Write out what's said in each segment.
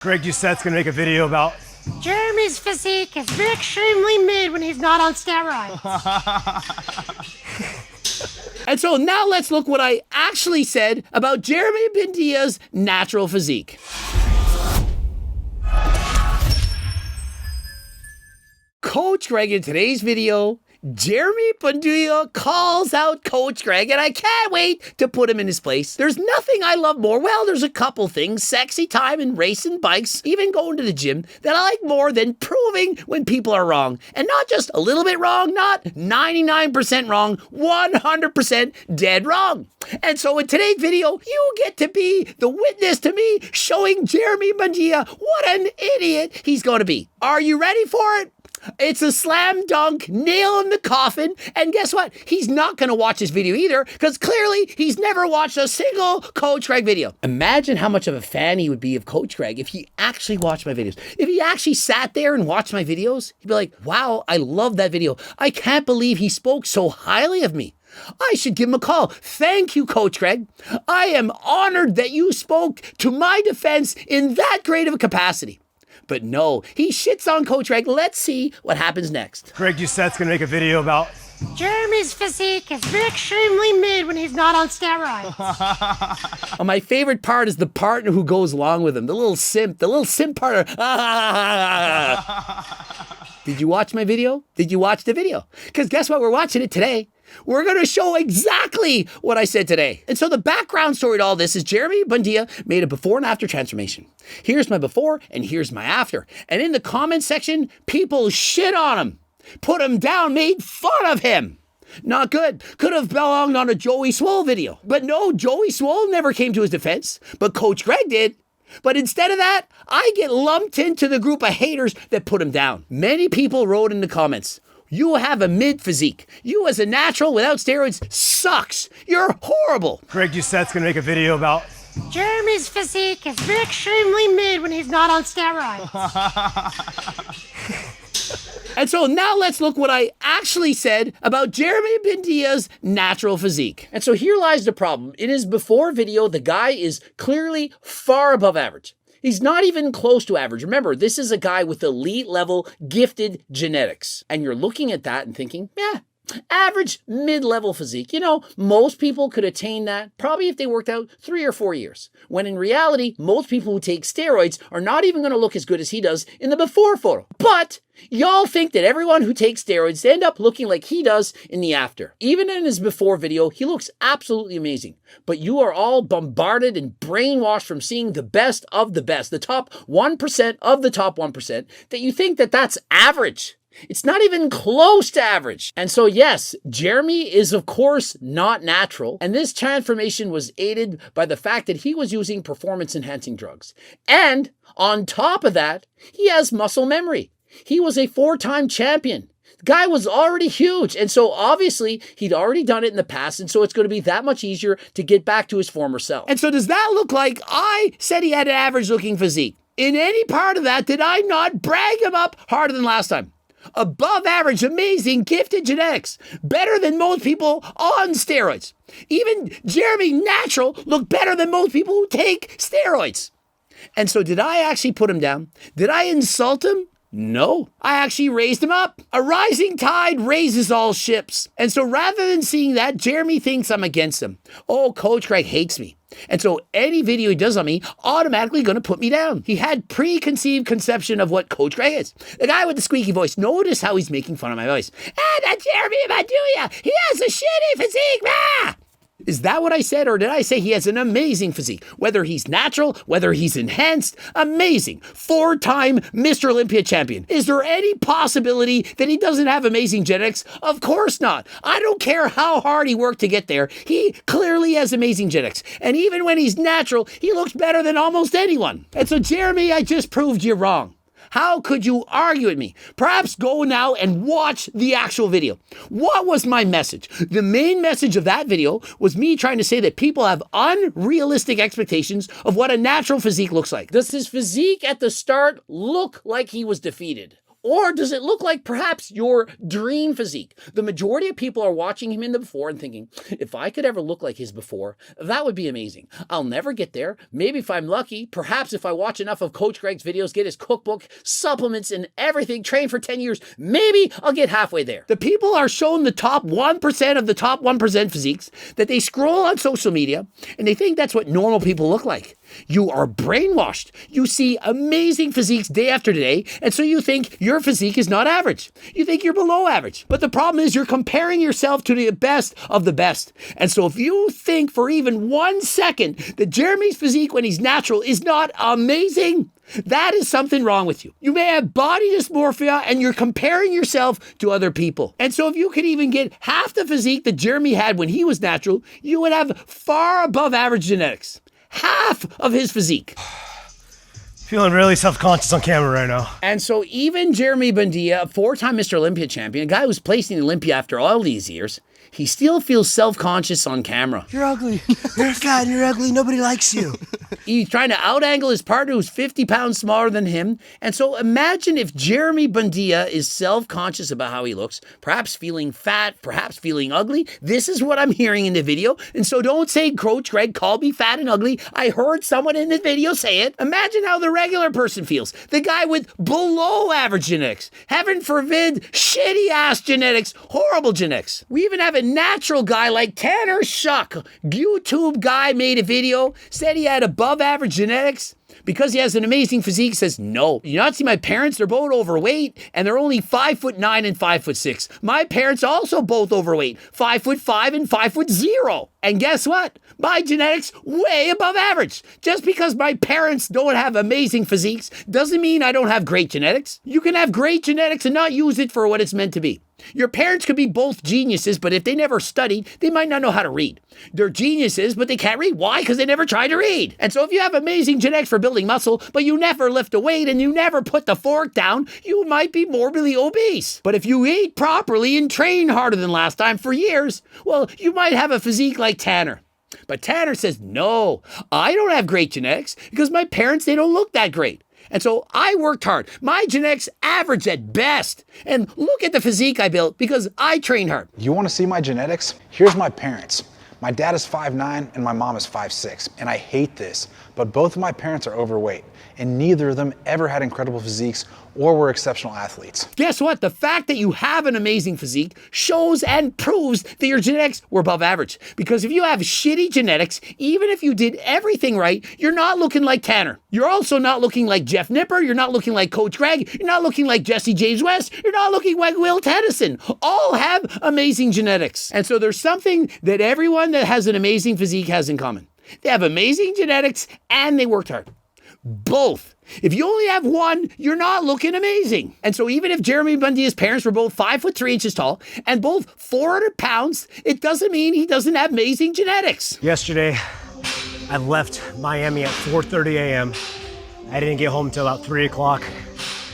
Greg Doucette's gonna make a video about Jeremy's physique is extremely mid when he's not on steroids. And so now let's look what I actually said about Jeremy Buendia's natural physique. Coach Greg in today's video, Jeremy Buendia calls out Coach Greg, and I can't wait to put him in his place. There's nothing I love more. Well, there's a couple things, sexy time and racing bikes, even going to the gym, that I like more than proving when people are wrong. And not just a little bit wrong, not 99% wrong, 100% dead wrong. And so in today's video, you get to be the witness to me showing Jeremy Buendia what an idiot he's going to be. Are you ready for it? It's a slam dunk, nail in the coffin, and guess what? He's not going to watch this video either, because clearly he's never watched a single Coach Greg video. Imagine how much of a fan he would be of Coach Greg if he actually watched my videos. If he actually sat there and watched my videos, he'd be like, wow, I love that video. I can't believe he spoke so highly of me. I should give him a call. Thank you, Coach Greg. I am honored that you spoke to my defense in that great of a capacity. But no, he shits on Coach Greg. Let's see what happens next. Greg Doucette's gonna make a video about Jeremy's physique is extremely mid when he's not on steroids. My favorite part is the partner who goes along with him. The little simp partner. Did you watch my video? Did you watch the video? Because guess what? We're watching it today. We're going to show exactly what I said today. And so the background story to all this is Jeremy Buendia made a before and after transformation. Here's my before and here's my after. And in the comment section, people shit on him, put him down, made fun of him. Not good. Could have belonged on a Joey Swole video. But no, Joey Swole never came to his defense, but Coach Greg did. But instead of that, I get lumped into the group of haters that put him down. Many people wrote in the comments, you have a mid physique. You as a natural without steroids sucks. You're horrible. Greg Doucette's gonna make a video about Jeremy's physique is extremely mid when he's not on steroids. And so now let's look what I actually said about Jeremy Buendia's natural physique. And so here lies the problem. In his before video, the guy is clearly far above average. He's not even close to average. Remember, this is a guy with elite level gifted genetics. And you're looking at that and thinking, yeah, average mid-level physique. You know, most people could attain that probably if they worked out 3 or 4 years. When in reality, most people who take steroids are not even going to look as good as he does in the before photo. But y'all think that everyone who takes steroids end up looking like he does in the after. Even in his before video, he looks absolutely amazing. But you are all bombarded and brainwashed from seeing the best of the best, the top 1% of the top 1%, that you think that that's average. It's not even close to average. And so yes, Jeremy is of course not natural. And this transformation was aided by the fact that he was using performance enhancing drugs. And on top of that, he has muscle memory. He was a 4-time champion. The guy was already huge. And so obviously he'd already done it in the past. And so it's going to be that much easier to get back to his former self. And so does that look like I said he had an average looking physique? In any part of that, did I not brag him up harder than last time? Above average, amazing, gifted genetics. Better than most people on steroids. Even Jeremy natural looked better than most people who take steroids. And so did I actually put him down? Did I insult him? No, I actually raised him up. A rising tide raises all ships. And so rather than seeing that, Jeremy thinks I'm against him. Oh, Coach Greg hates me. And so any video he does on me, automatically going to put me down. He had preconceived conception of what Coach Greg is. The guy with the squeaky voice. Notice how he's making fun of my voice. Ah, that Jeremy Buendia, he has a shitty physique. Ah! Is that what I said, or did I say he has an amazing physique? Whether he's natural, whether he's enhanced, amazing. 4-time Mr. Olympia champion. Is there any possibility that he doesn't have amazing genetics? Of course not. I don't care how hard he worked to get there. He clearly has amazing genetics. And even when he's natural, he looks better than almost anyone. And so, Jeremy, I just proved you wrong. How could you argue with me? Perhaps go now and watch the actual video. What was my message? The main message of that video was me trying to say that people have unrealistic expectations of what a natural physique looks like. Does his physique at the start look like he was defeated? Or does it look like perhaps your dream physique? The majority of people are watching him in the before and thinking, if I could ever look like his before, that would be amazing. I'll never get there. Maybe if I'm lucky, perhaps if I watch enough of Coach Greg's videos, get his cookbook, supplements, and everything, train for 10 years, maybe I'll get halfway there. The people are shown the top 1% of the top 1% physiques that they scroll on social media, and they think that's what normal people look like. You are brainwashed. You see amazing physiques day after day, and so you think your physique is not average. You think you're below average. But the problem is you're comparing yourself to the best of the best. And so if you think for even 1 second that Jeremy's physique when he's natural is not amazing, that is something wrong with you. You may have body dysmorphia and you're comparing yourself to other people. And so if you could even get half the physique that Jeremy had when he was natural, you would have far above average genetics. Half of his physique. Feeling really self-conscious on camera right now. And so even Jeremy Buendia, a 4-time Mr. Olympia champion, a guy who's placing in Olympia after all these years, he still feels self-conscious on camera. You're ugly. You're fat and you're ugly. Nobody likes you. He's trying to out-angle his partner who's 50 pounds smaller than him. And so imagine if Jeremy Buendia is self-conscious about how he looks, perhaps feeling fat, perhaps feeling ugly. This is what I'm hearing in the video. And so don't say, Coach Greg called me fat and ugly. I heard someone in the video say it. Imagine how the regular person feels. The guy with below average genetics. Heaven forbid, shitty ass genetics, horrible genetics. We even have a natural guy like Tanner Shuck. YouTube guy made a video, said he had above average genetics. Because he has an amazing physique, says, no. You not see my parents? They're both overweight, and they're only 5'9" and 5'6". My parents also both overweight, 5'5" and 5'0". And guess what? My genetics way above average. Just because my parents don't have amazing physiques doesn't mean I don't have great genetics. You can have great genetics and not use it for what it's meant to be. Your parents could be both geniuses, but if they never studied, they might not know how to read. They're geniuses, but they can't read. Why? Because they never tried to read. And so if you have amazing genetics for building muscle, but you never lift a weight and you never put the fork down, you might be morbidly obese. But if you eat properly and train harder than last time for years, well, you might have a physique like Tanner. But Tanner says, no, I don't have great genetics because my parents, they don't look that great. And so I worked hard. My genetics average at best. And look at the physique I built because I trained hard. You want to see my genetics? Here's my parents. My dad is 5'9" and my mom is 5'6". And I hate this, but both of my parents are overweight. And neither of them ever had incredible physiques or were exceptional athletes. Guess what? The fact that you have an amazing physique shows and proves that your genetics were above average. Because if you have shitty genetics, even if you did everything right, you're not looking like Tanner. You're also not looking like Jeff Nipper. You're not looking like Coach Greg. You're not looking like Jesse James West. You're not looking like Will Tennyson. All have amazing genetics. And so there's something that everyone that has an amazing physique has in common. They have amazing genetics and they worked hard. Both. If you only have one, you're not looking amazing. And so even if Jeremy Buendia's parents were both 5'3" tall and both 400 pounds, it doesn't mean he doesn't have amazing genetics. Yesterday, I left Miami at 4:30 a.m. I didn't get home until about 3 o'clock,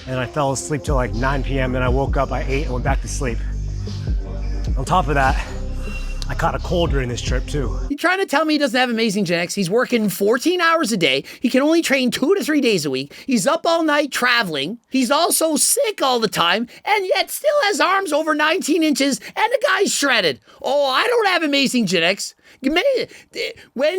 and I fell asleep till like 9 p.m. Then I woke up, I ate, and went back to sleep. On top of that, I caught a cold during this trip too. You're trying to tell me he doesn't have amazing genetics? He's working 14 hours a day. He can only train 2 to 3 days a week. He's up all night traveling. He's also sick all the time, and yet still has arms over 19 inches, and the guy's shredded. Oh, I don't have amazing genetics. If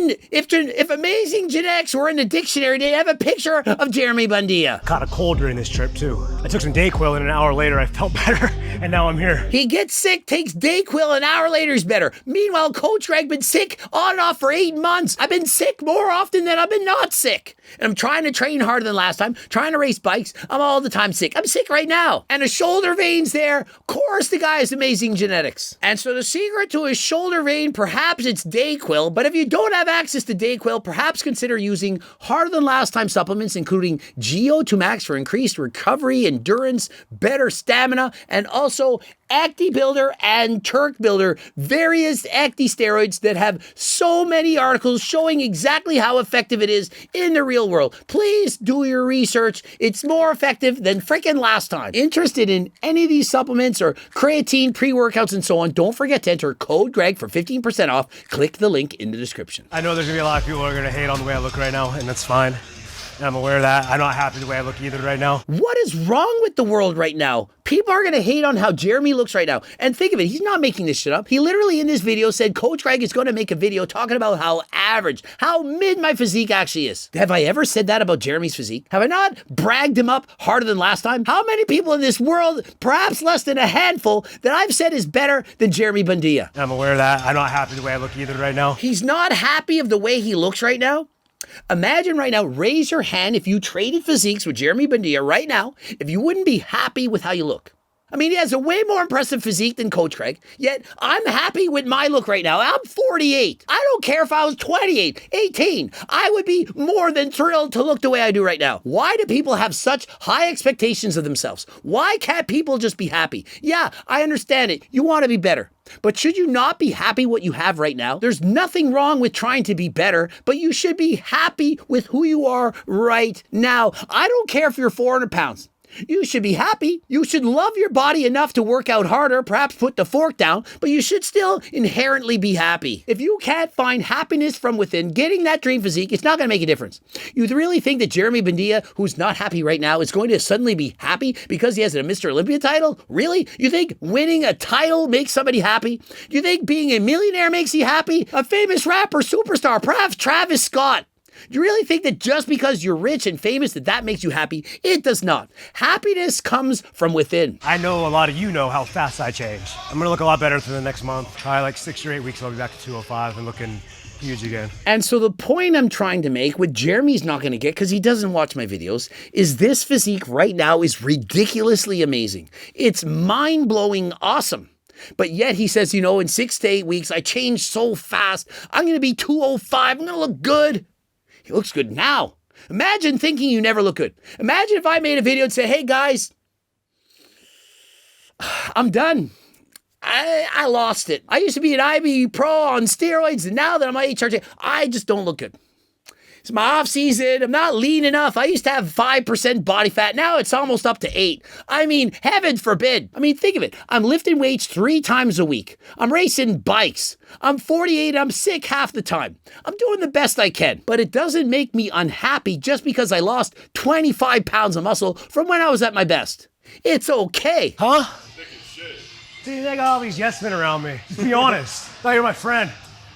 amazing genetics were in the dictionary, they'd have a picture of Jeremy Buendia. Caught a cold during this trip too. I took some Dayquil and an hour later I felt better, and now I'm here. He gets sick, takes Dayquil, an hour later he's better. Meanwhile, Coach Greg been sick on and off for 8 months. I've been sick more often than I've been not sick. And I'm trying to train harder than last time, trying to race bikes. I'm all the time sick. I'm sick right now. And the shoulder vein's there. Of course the guy has amazing genetics. And so the secret to his shoulder vein, perhaps it's Dayquil. But if you don't have access to Dayquil, perhaps consider using harder than last time supplements, including GO2 Max for increased recovery, endurance, better stamina, and also Acti Builder and Turk Builder, various acti steroids that have so many articles showing exactly how effective it is in the real world. Please do your research. It's more effective than freaking last time. Interested in any of these supplements or creatine, pre-workouts, and so on, don't forget to enter code Greg for 15% off. Click the link in the description. I know there's gonna be a lot of people who are gonna hate on the way I look right now, and that's fine. And I'm aware of that. I'm not happy the way I look either right now. What is wrong with the world right now? People are going to hate on how Jeremy looks right now. And think of it, he's not making this shit up. He literally in this video said Coach Greg is going to make a video talking about how average, how mid my physique actually is. Have I ever said that about Jeremy's physique? Have I not bragged him up harder than last time? How many people in this world, perhaps less than a handful, that I've said is better than Jeremy Buendia? And I'm aware of that. I'm not happy the way I look either right now. He's not happy of the way he looks right now? Imagine right now, raise your hand if you traded physiques with Jeremy Buendia right now, if you wouldn't be happy with how you look. I mean, he has a way more impressive physique than Coach Craig, yet I'm happy with my look right now. I'm 48. I don't care if I was 28, 18. I would be more than thrilled to look the way I do right now. Why do people have such high expectations of themselves? Why can't people just be happy? Yeah, I understand it. You want to be better. But should you not be happy what you have right now? There's nothing wrong with trying to be better, but you should be happy with who you are right now. I don't care if you're 400 pounds. You should be happy. You should love your body enough to work out harder, perhaps put the fork down, but you should still inherently be happy. If you can't find happiness from within, getting that dream physique, it's not going to make a difference. You really think that Jeremy Buendia, who's not happy right now, is going to suddenly be happy because he has a Mr. Olympia title? Really? You think winning a title makes somebody happy? Do you think being a millionaire makes you happy? A famous rapper, superstar, perhaps Travis Scott. Do you really think that just because you're rich and famous that makes you happy? It does not. Happiness comes from within. I know a lot of you know how fast I change. I'm going to look a lot better within the next month. Probably like 6 or 8 weeks, I'll be back to 205 and looking huge again. And so the point I'm trying to make, what Jeremy's not going to get because he doesn't watch my videos, is this physique right now is ridiculously amazing. It's mind-blowing awesome. But yet he says, you know, in 6 to 8 weeks, I changed so fast. I'm going to be 205. I'm going to look good. He looks good now. Imagine thinking you never look good. Imagine if I made a video and said, hey guys, I'm done. I lost it. I used to be an IB pro on steroids, and now that I'm on HRT, I just don't look good. It's my off season. I'm not lean enough. I used to have 5% body fat. Now it's almost up to 8. I mean, heaven forbid. I mean, think of it. I'm lifting weights 3 times a week. I'm racing bikes. I'm 48. I'm sick half the time. I'm doing the best I can. But it doesn't make me unhappy just because I lost 25 pounds of muscle from when I was at my best. It's okay. Huh? See, they got all these yes men around me. Just be honest. I thought you were my friend.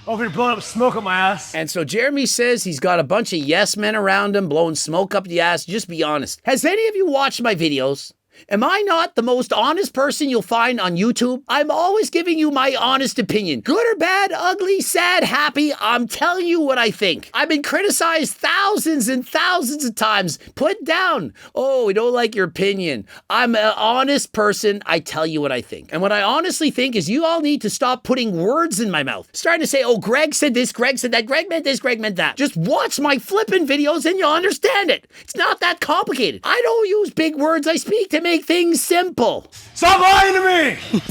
Over here blowing up smoke up my ass. And so Jeremy says he's got a bunch of yes men around him blowing smoke up the ass. Just be honest. Has any of you watched my videos? Am I not the most honest person you'll find on YouTube? I'm always giving you my honest opinion. Good or bad, ugly, sad, happy, I'm telling you what I think. I've been criticized thousands and thousands of times. Put down. Oh, we don't like your opinion. I'm an honest person. I tell you what I think. And what I honestly think is you all need to stop putting words in my mouth. Starting to say, oh, Greg said this, Greg said that, Greg meant this, Greg meant that. Just watch my flipping videos and you'll understand it. It's not that complicated. I don't use big words. I speak to make things simple. Stop lying to me!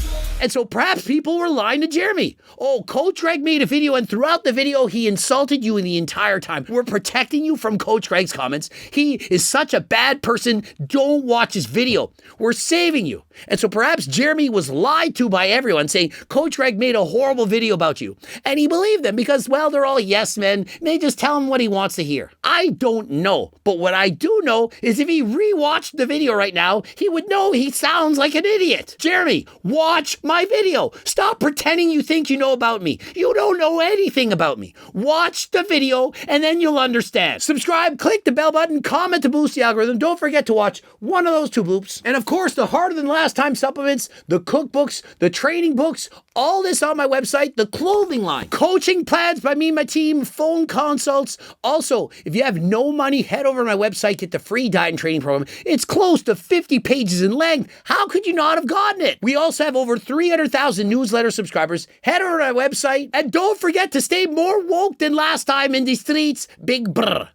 And so perhaps people were lying to Jeremy. Oh, Coach Greg made a video and throughout the video, he insulted you in the entire time. We're protecting you from Coach Greg's comments. He is such a bad person. Don't watch his video. We're saving you. And so perhaps Jeremy was lied to by everyone saying Coach Greg made a horrible video about you. And he believed them because, well, they're all yes men. And they just tell him what he wants to hear. I don't know. But what I do know is if he rewatched the video right now, he would know he sounds like an idiot. Jeremy, watch my video. Stop pretending you think you know about me. You don't know anything about me. Watch the video and then you'll understand. Subscribe, click the bell button, comment to boost the algorithm. Don't forget to watch one of those 2 bloops. And of course, the harder than last time supplements, the cookbooks, the training books, all this on my website, the clothing line, coaching plans by me and my team, phone consults. Also, if you have no money, head over to my website, get the free diet and training program. It's close to 50 pages in length. How could you not have gotten it? We also have over 300,000 newsletter subscribers. Head over to my website and don't forget to stay more woke than last time in the streets. Big brr.